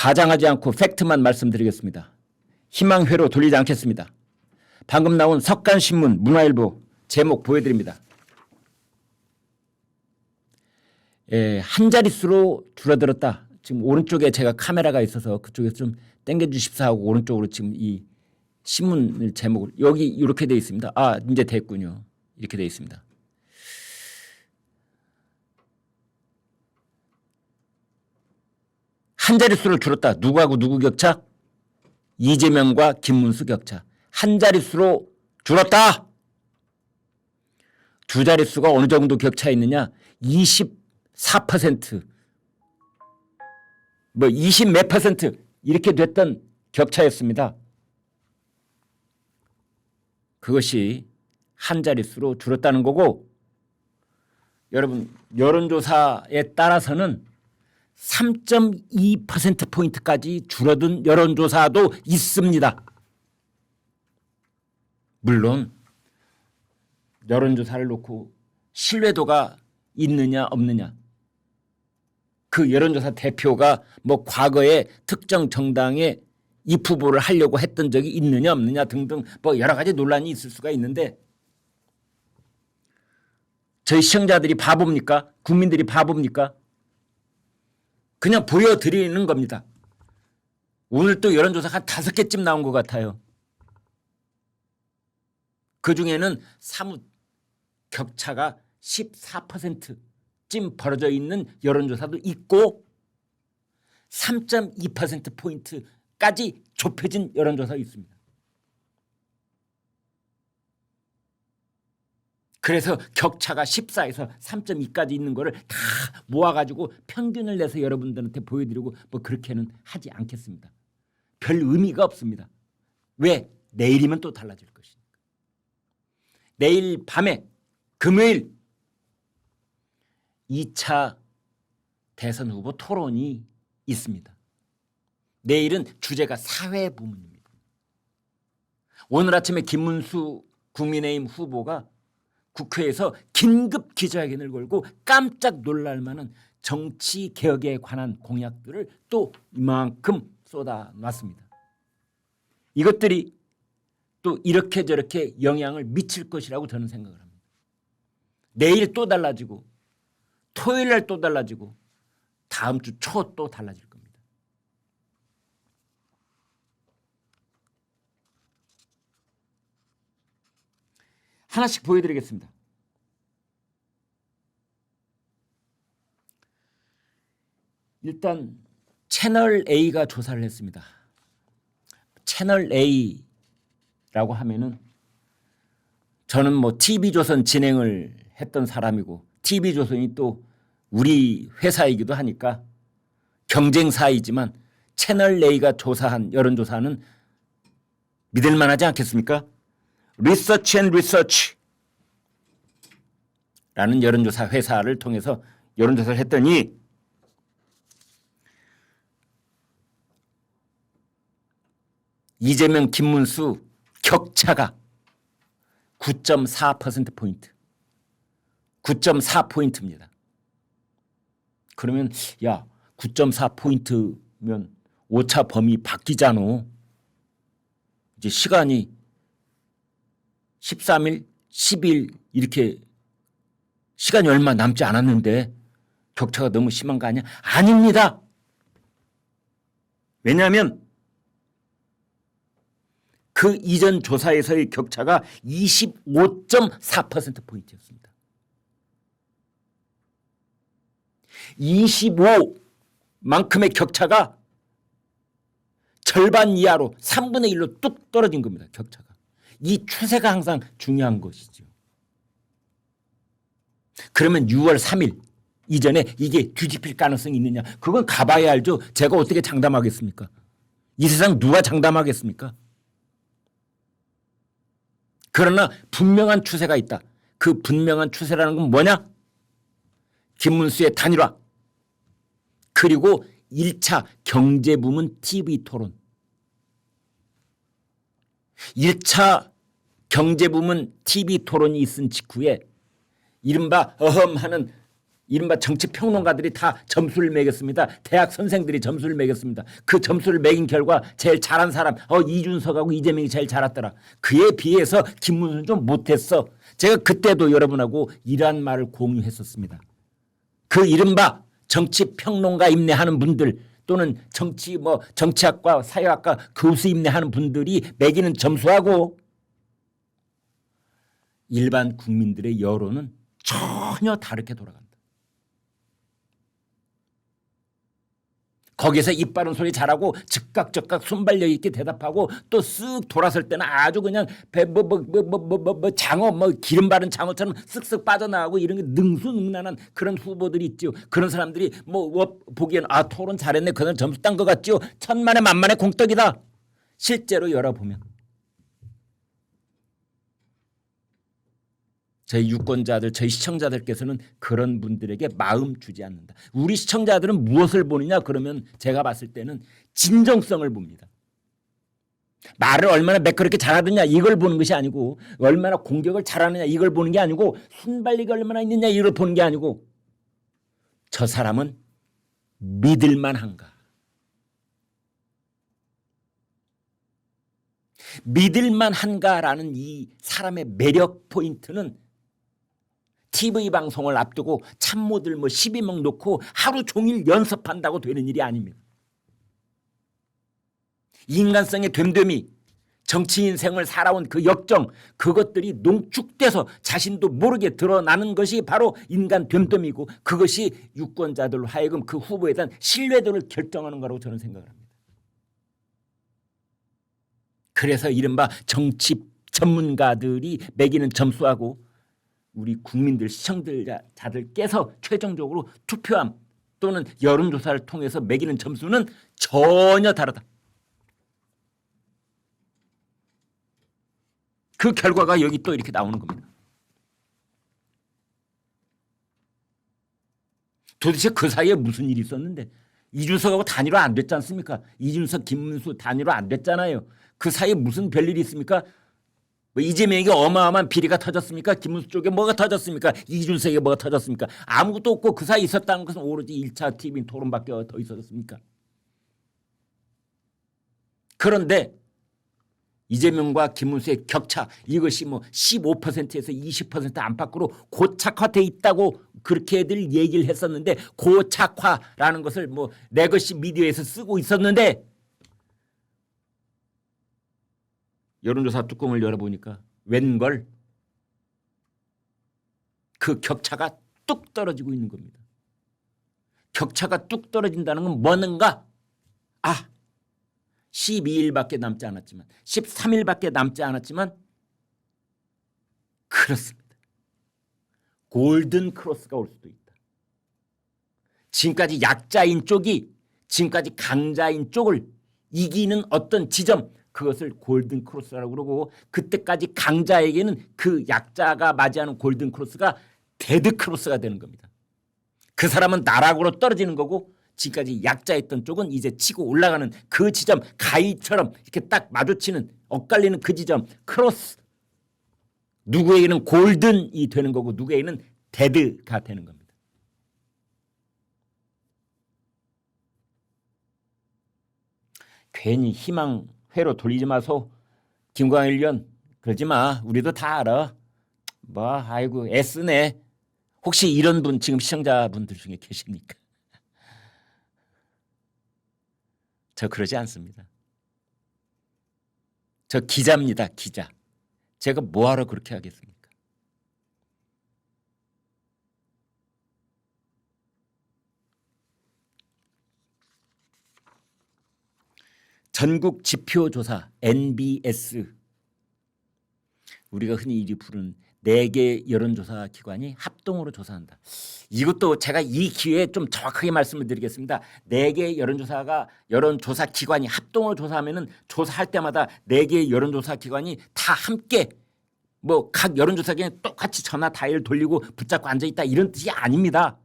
과장하지 않고 팩트만 말씀드리겠습니다. 희망회로 돌리지 않겠습니다. 방금 나온 석간신문 문화일보 제목 보여드립니다. 한 자릿수로 줄어들었다. 지금 오른쪽에 제가 카메라가 있어서 그쪽에서 좀 당겨 주십사 하고 오른쪽으로 지금 이 신문 제목을 여기 이렇게 되어 있습니다. 아, 이제 됐군요. 이렇게 되어 있습니다. 한 자릿수를 줄었다. 누구하고 누구 격차? 이재명과 김문수 격차. 한 자릿수로 줄었다. 두 자릿수가 어느 정도 격차 있느냐? 24% 뭐 20 몇 퍼센트 이렇게 됐던 격차였습니다. 그것이 한 자릿수로 줄었다는 거고, 여러분 여론조사에 따라서는 3.2%포인트까지 줄어든 여론조사도 있습니다. 물론 여론조사를 놓고 신뢰도가 있느냐 없느냐, 그 여론조사 대표가 뭐 과거에 특정 정당에 입후보를 하려고 했던 적이 있느냐 없느냐 등등 뭐 여러 가지 논란이 있을 수가 있는데, 저희 시청자들이 바보입니까? 국민들이 바보입니까? 그냥 보여드리는 겁니다. 오늘 또 여론조사가 한 5개쯤 나온 것 같아요. 그중에는 사뭇 격차가 14%쯤 벌어져 있는 여론조사도 있고 3.2%포인트까지 좁혀진 여론조사가 있습니다. 그래서 격차가 14에서 3.2까지 있는 거를 다 모아가지고 평균을 내서 여러분들한테 보여드리고 뭐 그렇게는 하지 않겠습니다. 별 의미가 없습니다. 왜? 내일이면 또 달라질 것이니까. 내일 밤에 금요일 2차 대선 후보 토론이 있습니다. 내일은 주제가 사회 부문입니다. 오늘 아침에 김문수 국민의힘 후보가 국회에서 긴급 기자회견을 걸고 깜짝 놀랄 만한 정치 개혁에 관한 공약들을 또 이만큼 쏟아놨습니다. 이것들이 또 이렇게 저렇게 영향을 미칠 것이라고 저는 생각을 합니다. 내일 또 달라지고 토요일 날 또 달라지고 다음 주 초 또 달라질 겁니다. 하나씩 보여드리겠습니다. 일단 채널 A가 조사를 했습니다. 채널 A라고 하면은 저는 뭐 TV조선 진행을 했던 사람이고 TV조선이 또 우리 회사이기도 하니까 경쟁사이지만 채널 A가 조사한 여론조사는 믿을만하지 않겠습니까? 리서치 앤 리서치 라는 여론조사 회사를 통해서 여론조사를 했더니 이재명 김문수 격차가 9.4%포인트 9.4포인트입니다. 그러면 야 9.4포인트면 오차 범위 바뀌잖아. 이제 시간이 13일, 10일 이렇게 시간이 얼마 남지 않았는데 격차가 너무 심한 거 아니야? 아닙니다. 왜냐하면 그 이전 조사에서의 격차가 25.4%포인트였습니다. 25만큼의 격차가 절반 이하로 3분의 1로 뚝 떨어진 겁니다. 격차가. 이 추세가 항상 중요한 것이죠. 그러면 6월 3일 이전에 이게 뒤집힐 가능성이 있느냐? 그건 가봐야 알죠. 제가 어떻게 장담하겠습니까? 이 세상 누가 장담하겠습니까? 그러나 분명한 추세가 있다. 그 분명한 추세라는 건 뭐냐? 김문수의 단일화 그리고 1차 경제부문 TV토론 1차 경제부문 TV토론이 있은 직후에 이른바 어흠하는 이른바 정치 평론가들이 다 점수를 매겼습니다. 대학 선생들이 점수를 매겼습니다. 그 점수를 매긴 결과 제일 잘한 사람 이준석하고 이재명이 제일 잘했더라. 그에 비해서 김문수는 좀 못했어. 제가 그때도 여러분하고 이러한 말을 공유했었습니다. 그 이른바 정치 평론가 임내하는 분들 또는 정치학과 사회학과 교수 임내하는 분들이 매기는 점수하고 일반 국민들의 여론은 전혀 다르게 돌아간다. 거기서 입 바른 소리 잘하고 즉각 순발력 있게 대답하고 또 쓱 돌아설 때는 아주 그냥 장어 기름 바른 장어처럼 쓱쓱 빠져나가고 이런 게 능수능란한 그런 후보들이 있죠. 그런 사람들이 보기에는 토론 잘했네. 그는 점수 딴 것 같죠. 천만에 만만의 공떡이다. 실제로 열어보면 저희 유권자들, 저희 시청자들께서는 그런 분들에게 마음 주지 않는다. 우리 시청자들은 무엇을 보느냐 그러면 제가 봤을 때는 진정성을 봅니다. 말을 얼마나 매끄럽게 잘하느냐 이걸 보는 것이 아니고 얼마나 공격을 잘하느냐 이걸 보는 게 아니고 순발력이 얼마나 있느냐 이걸 보는 게 아니고 저 사람은 믿을만한가. 믿을만한가라는 이 사람의 매력 포인트는 TV 방송을 앞두고 참모들 12명 놓고 하루 종일 연습한다고 되는 일이 아닙니다. 인간성의 됨됨이, 정치 인생을 살아온 그 역정, 그것들이 농축돼서 자신도 모르게 드러나는 것이 바로 인간 됨됨이고 그것이 유권자들로 하여금 그 후보에 대한 신뢰도를 결정하는 거라고 저는 생각을 합니다. 그래서 이른바 정치 전문가들이 매기는 점수하고 우리 국민들 시청자들께서 최종적으로 투표함 또는 여론조사를 통해서 매기는 점수는 전혀 다르다. 그 결과가 여기 또 이렇게 나오는 겁니다. 도대체 그 사이에 무슨 일이 있었는데 이준석하고 단일화 안 됐지 않습니까? 이준석, 김문수 단일화 안 됐잖아요. 그 사이에 무슨 별일이 있습니까? 이재명에게 어마어마한 비리가 터졌습니까? 김문수 쪽에 뭐가 터졌습니까? 이준석에게 뭐가 터졌습니까? 아무것도 없고 그 사이에 있었다는 것은 오로지 1차 TV 토론밖에 더 있었습니까? 그런데 이재명과 김문수의 격차 이것이 15%에서 20% 안팎으로 고착화돼 있다고 그렇게들 얘기를 했었는데 고착화라는 것을 레거시 미디어에서 쓰고 있었는데 여론조사 뚜껑을 열어보니까 웬걸 그 격차가 뚝 떨어지고 있는 겁니다. 격차가 뚝 떨어진다는 건 뭐는가? 12일밖에 남지 않았지만 13일밖에 남지 않았지만 그렇습니다. 골든 크로스가 올 수도 있다. 지금까지 약자인 쪽이 지금까지 강자인 쪽을 이기는 어떤 지점 그것을 골든 크로스라고 그러고 그때까지 강자에게는 그 약자가 맞이하는 골든 크로스가 데드 크로스가 되는 겁니다. 그 사람은 나락으로 떨어지는 거고 지금까지 약자였던 쪽은 이제 치고 올라가는 그 지점 가위처럼 이렇게 딱 마주치는 엇갈리는 그 지점 크로스 누구에게는 골든이 되는 거고 누구에게는 데드가 되는 겁니다. 괜히 희망 회로 돌리지 마소. 김광일 의원 그러지 마. 우리도 다 알아. 아이고 애쓰네. 혹시 이런 분 지금 시청자분들 중에 계십니까? 저 그러지 않습니다. 저 기자입니다. 기자. 제가 뭐하러 그렇게 하겠습니까? 전국 지표조사 NBS 우리가 흔히 이리 부르는 4개 여론조사 기관이 합동으로 조사한다. 이것도 제가 이 기회에 좀 정확하게 말씀을 드리겠습니다. 4개 여론조사 기관이 합동으로 조사하면은 조사할 때마다 4개 여론조사 기관이 다 함께 각 여론조사 기관이 똑같이 전화 다이얼 돌리고 붙잡고 앉아있다 이런 뜻이 아닙니다.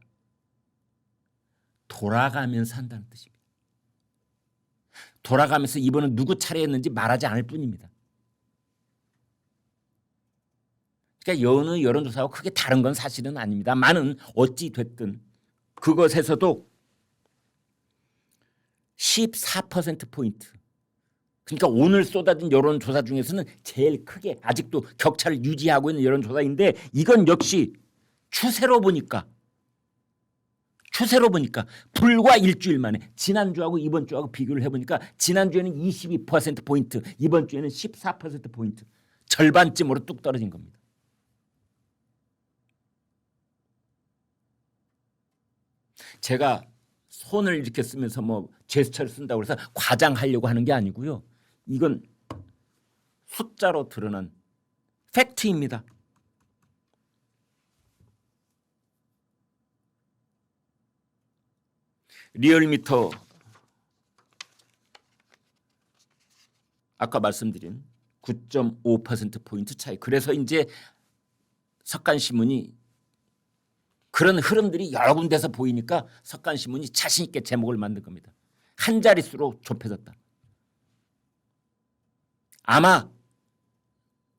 돌아가면서 한다는 뜻입니다. 돌아가면서 이번은 누구 차례였는지 말하지 않을 뿐입니다. 그러니까 여느 여론조사하고 크게 다른 건 사실은 아닙니다만은 어찌 됐든 그것에서도 14%포인트. 그러니까 오늘 쏟아진 여론조사 중에서는 제일 크게 아직도 격차를 유지하고 있는 여론조사인데 이건 역시 추세로 보니까 불과 일주일 만에 지난주하고 이번 주하고 비교를 해보니까 지난주에는 22%포인트, 이번 주에는 14%포인트. 절반쯤으로 뚝 떨어진 겁니다. 제가 손을 이렇게 쓰면서 뭐 제스처를 쓴다고 해서 과장하려고 하는 게 아니고요. 이건 숫자로 드러난 팩트입니다. 리얼미터 아까 말씀드린 9.5%포인트 차이. 그래서 이제 석간신문이 그런 흐름들이 여러 군데서 보이니까 석간신문이 자신 있게 제목을 만든 겁니다. 한 자릿수로 좁혀졌다. 아마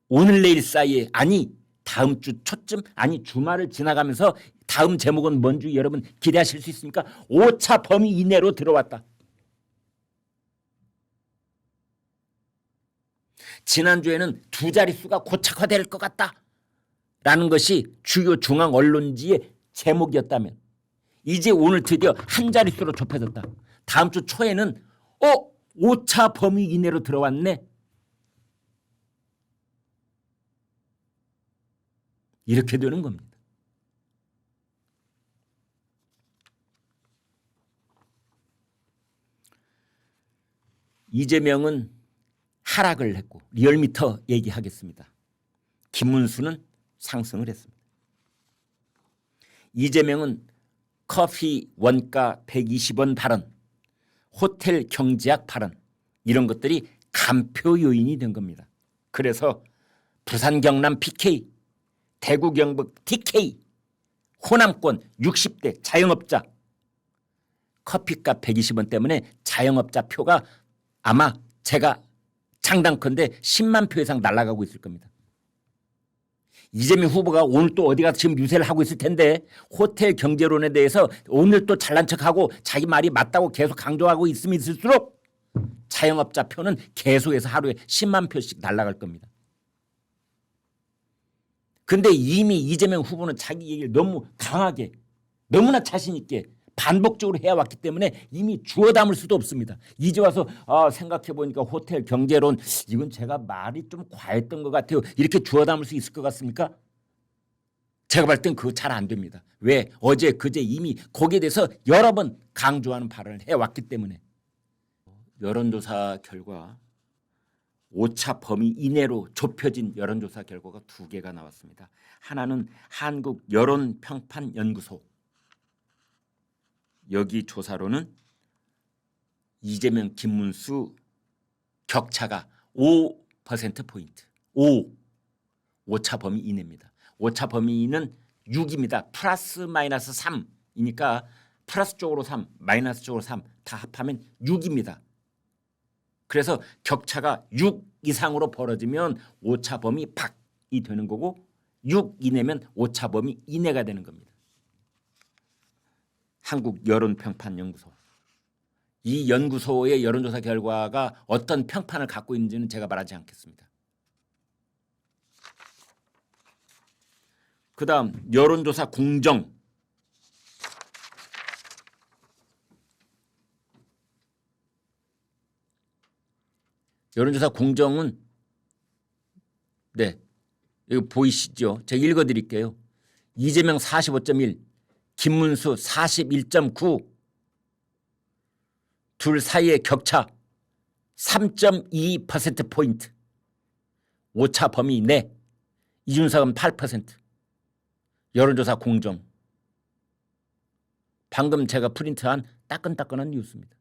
오늘 내일 사이에 아니 다음 주 초쯤 아니 주말을 지나가면서 다음 제목은 뭔지 여러분 기대하실 수 있습니까? 오차 범위 이내로 들어왔다. 지난주에는 두 자릿수가 고착화될 것 같다라는 것이 주요 중앙 언론지의 제목이었다면 이제 오늘 드디어 한 자릿수로 좁혀졌다. 다음 주 초에는 오차 범위 이내로 들어왔네. 이렇게 되는 겁니다. 이재명은 하락을 했고 리얼미터 얘기하겠습니다. 김문수는 상승을 했습니다. 이재명은 커피 원가 120원 발언, 호텔 경제학 발언 이런 것들이 간표 요인이 된 겁니다. 그래서 부산 경남 PK, 대구 경북 TK, 호남권 60대 자영업자 커피값 120원 때문에 자영업자 표가 아마 제가 장담컨대 10만 표 이상 날아가고 있을 겁니다. 이재명 후보가 오늘 또 어디 가서 지금 유세를 하고 있을 텐데 호텔 경제론에 대해서 오늘 또 잘난 척하고 자기 말이 맞다고 계속 강조하고 있으면 있을수록 자영업자 표는 계속해서 하루에 10만 표씩 날아갈 겁니다. 근데 이미 이재명 후보는 자기 얘기를 너무 강하게 너무나 자신 있게 반복적으로 해왔기 때문에 이미 주워 담을 수도 없습니다. 이제 와서 생각해보니까 호텔 경제론 이건 제가 말이 좀 과했던 것 같아요. 이렇게 주워 담을 수 있을 것 같습니까? 제가 볼 땐 그거 잘 안 됩니다. 왜? 어제 그제 이미 거기에 대해서 여러 번 강조하는 발언을 해왔기 때문에. 여론조사 결과 오차 범위 이내로 좁혀진 여론조사 결과가 두 개가 나왔습니다. 하나는 한국여론평판연구소. 여기 조사로는 이재명, 김문수 격차가 5%포인트. 오차 범위 이내입니다. 오차 범위는 6입니다. 플러스 마이너스 3이니까 플러스 쪽으로 3, 마이너스 쪽으로 3 다 합하면 6입니다. 그래서 격차가 6 이상으로 벌어지면 오차 범위 밖이 되는 거고 6 이내면 오차 범위 이내가 되는 겁니다. 한국여론평판연구소. 이 연구소의 여론조사 결과가 어떤 평판을 갖고 있는지는 제가 말하지 않겠습니다. 그다음 여론조사 공정. 여론조사 공정은 이거 보이시죠? 제가 읽어드릴게요. 이재명 45.1, 김문수 41.9, 둘 사이의 격차 3.2%포인트, 오차 범위 내, 이준석은 8%. 여론조사 공정. 방금 제가 프린트한 따끈따끈한 뉴스입니다.